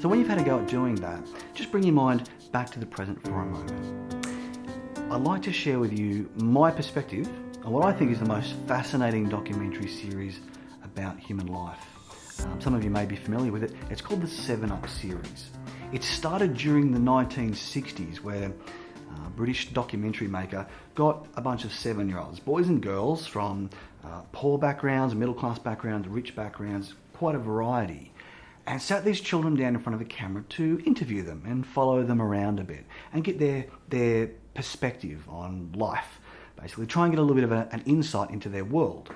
So when you've had a go at doing that, just bring your mind back to the present for a moment. I'd like to share with you my perspective on what I think is the most fascinating documentary series about human life. Some of you may be familiar with it. It's called the 7-Up series. It started during the 1960s where a British documentary maker got a bunch of 7-year-olds, boys and girls from poor backgrounds, middle class backgrounds, rich backgrounds, quite a variety, and sat these children down in front of a camera to interview them and follow them around a bit and get their perspective on life, basically try and get a little bit of an insight into their world.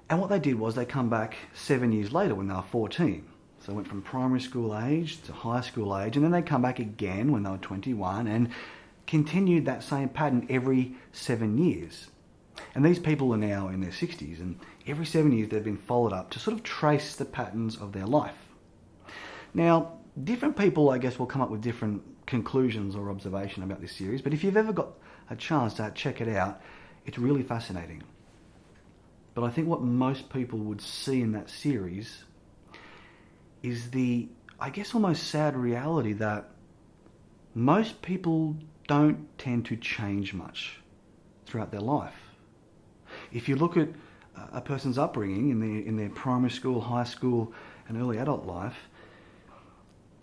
And what they did was they come back 7 years later when they were 14. So they went from primary school age to high school age, and then they come back again when they were 21 and continued that same pattern every 7 years. And these people are now in their 60s, and every 7 years they've been followed up to sort of trace the patterns of their life. Now, different people, I guess, will come up with different conclusions or observation about this series, but if you've ever got a chance to check it out, it's really fascinating. But I think what most people would see in that series is the, I guess, almost sad reality that most people don't tend to change much throughout their life. If you look at a person's upbringing in their primary school, high school, and early adult life,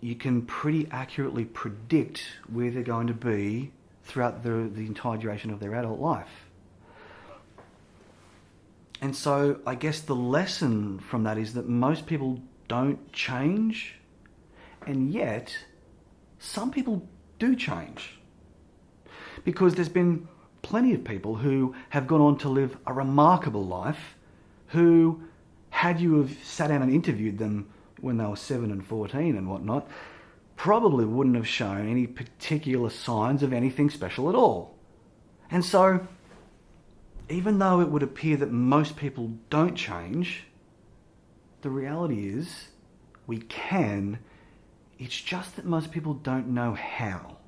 you can pretty accurately predict where they're going to be throughout the entire duration of their adult life. And so I guess the lesson from that is that most people don't change, and yet some people do change. Because there's been plenty of people who have gone on to live a remarkable life who, had you have sat down and interviewed them when they were 7 and 14 and whatnot, probably wouldn't have shown any particular signs of anything special at all. And so, even though it would appear that most people don't change, the reality is we can. It's just that most people don't know how.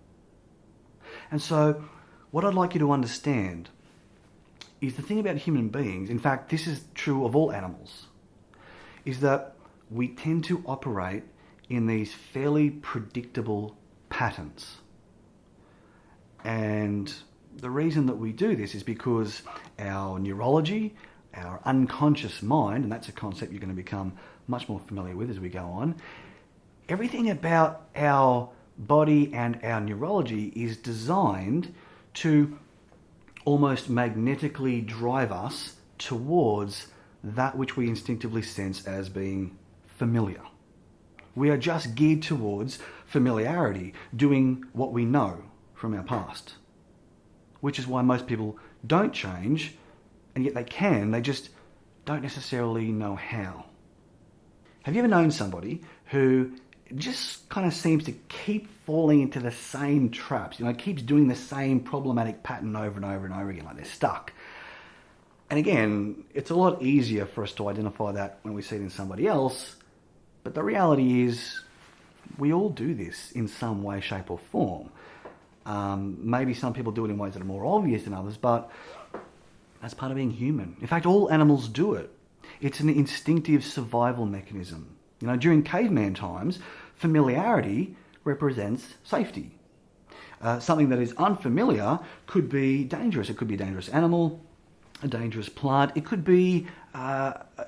And so what I'd like you to understand is the thing about human beings, in fact this is true of all animals, is that we tend to operate in these fairly predictable patterns. And the reason that we do this is because our neurology, our unconscious mind, and that's a concept you're going to become much more familiar with as we go on, everything about our body and our neurology is designed to almost magnetically drive us towards that which we instinctively sense as being familiar. We are just geared towards familiarity, doing what we know from our past. Which is why most people don't change, and yet they can, they just don't necessarily know how. Have you ever known somebody who just kind of seems to keep falling into the same traps, keeps doing the same problematic pattern over and over and over again, like they're stuck? And again, it's a lot easier for us to identify that when we see it in somebody else, but the reality is we all do this in some way, shape or form. Maybe some people do it in ways that are more obvious than others, but that's part of being human. In fact, all animals do it. It's an instinctive survival mechanism. During caveman times, familiarity represents safety. Something that is unfamiliar could be dangerous. It could be a dangerous animal, a dangerous plant. It could be,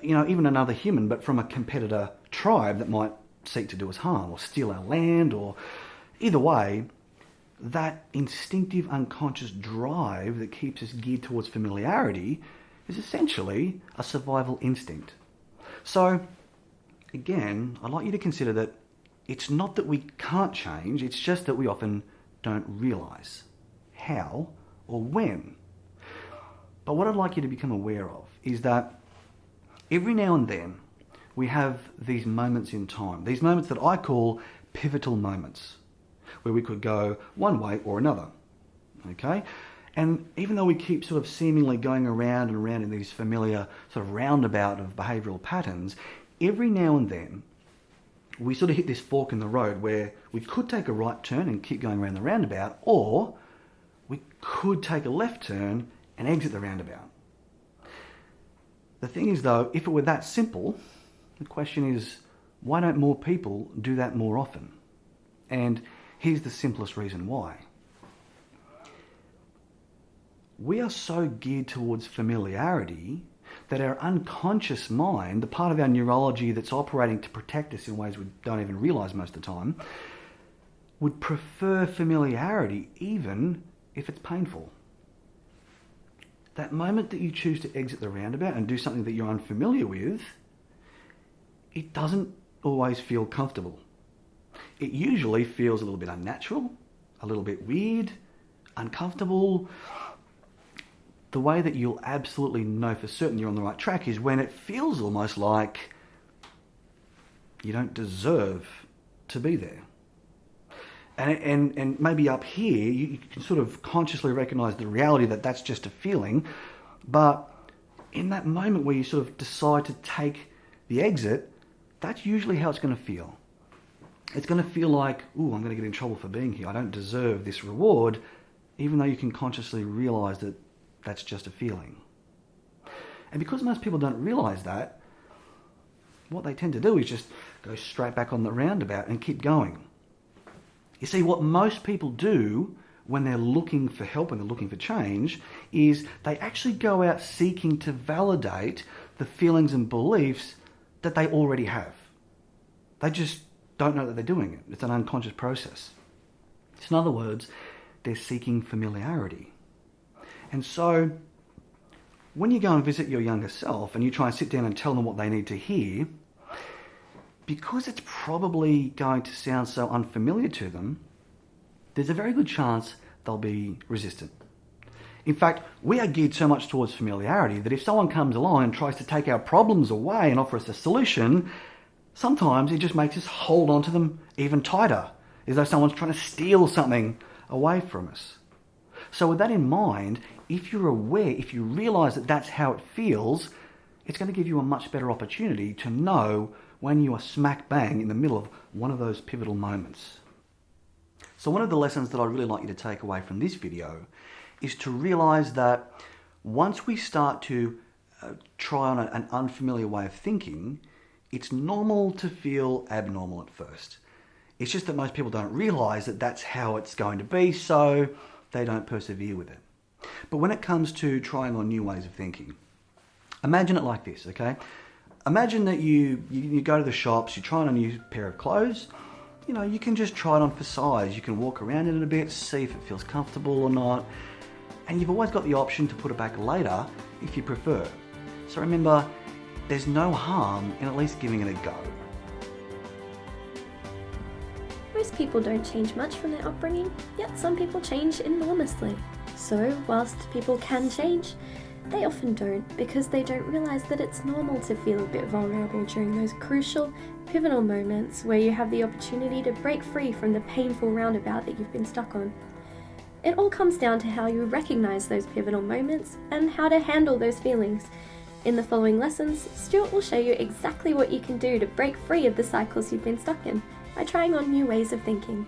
even another human, but from a competitor tribe that might seek to do us harm or steal our land, or either way, that instinctive unconscious drive that keeps us geared towards familiarity is essentially a survival instinct. So, again, I'd like you to consider that it's not that we can't change, it's just that we often don't realise how or when. But what I'd like you to become aware of is that every now and then we have these moments in time, these moments that I call pivotal moments, where we could go one way or another, okay? And even though we keep sort of seemingly going around and around in these familiar sort of roundabout of behavioural patterns, every now and then we sort of hit this fork in the road where we could take a right turn and keep going around the roundabout, or we could take a left turn and exit the roundabout. The thing is though, if it were that simple, the question is, why don't more people do that more often? And here's the simplest reason why. We are so geared towards familiarity that our unconscious mind, the part of our neurology that's operating to protect us in ways we don't even realize most of the time, would prefer familiarity even if it's painful. That moment that you choose to exit the roundabout and do something that you're unfamiliar with, it doesn't always feel comfortable. It usually feels a little bit unnatural, a little bit weird, uncomfortable. The way that you'll absolutely know for certain you're on the right track is when it feels almost like you don't deserve to be there. And maybe up here, you can sort of consciously recognize the reality that that's just a feeling. But in that moment where you sort of decide to take the exit, that's usually how it's going to feel. It's going to feel like, ooh, I'm going to get in trouble for being here. I don't deserve this reward, even though you can consciously realize that that's just a feeling. And because most people don't realize that, what they tend to do is just go straight back on the roundabout and keep going. You see, what most people do when they're looking for help, when they're looking for change, is they actually go out seeking to validate the feelings and beliefs that they already have. They just don't know that they're doing it. It's an unconscious process. So in other words, they're seeking familiarity. And so when you go and visit your younger self and you try and sit down and tell them what they need to hear, because it's probably going to sound so unfamiliar to them, there's a very good chance they'll be resistant. In fact, we are geared so much towards familiarity that if someone comes along and tries to take our problems away and offer us a solution, sometimes it just makes us hold on to them even tighter, as though someone's trying to steal something away from us. So with that in mind, if you're aware, if you realize that that's how it feels, it's going to give you a much better opportunity to know when you are smack bang in the middle of one of those pivotal moments. So one of the lessons that I'd really like you to take away from this video is to realize that once we start to try on an unfamiliar way of thinking, it's normal to feel abnormal at first. It's just that most people don't realize that that's how it's going to be, so they don't persevere with it. But when it comes to trying on new ways of thinking, imagine it like this, okay? Imagine that you go to the shops, you try on a new pair of clothes. You know, you can just try it on for size. You can walk around in it a bit, see if it feels comfortable or not. And you've always got the option to put it back later if you prefer. So remember, there's no harm in at least giving it a go. Most people don't change much from their upbringing, yet some people change enormously. So, whilst people can change, they often don't, because they don't realise that it's normal to feel a bit vulnerable during those crucial, pivotal moments where you have the opportunity to break free from the painful roundabout that you've been stuck on. It all comes down to how you recognise those pivotal moments and how to handle those feelings. In the following lessons, Stuart will show you exactly what you can do to break free of the cycles you've been stuck in by trying on new ways of thinking.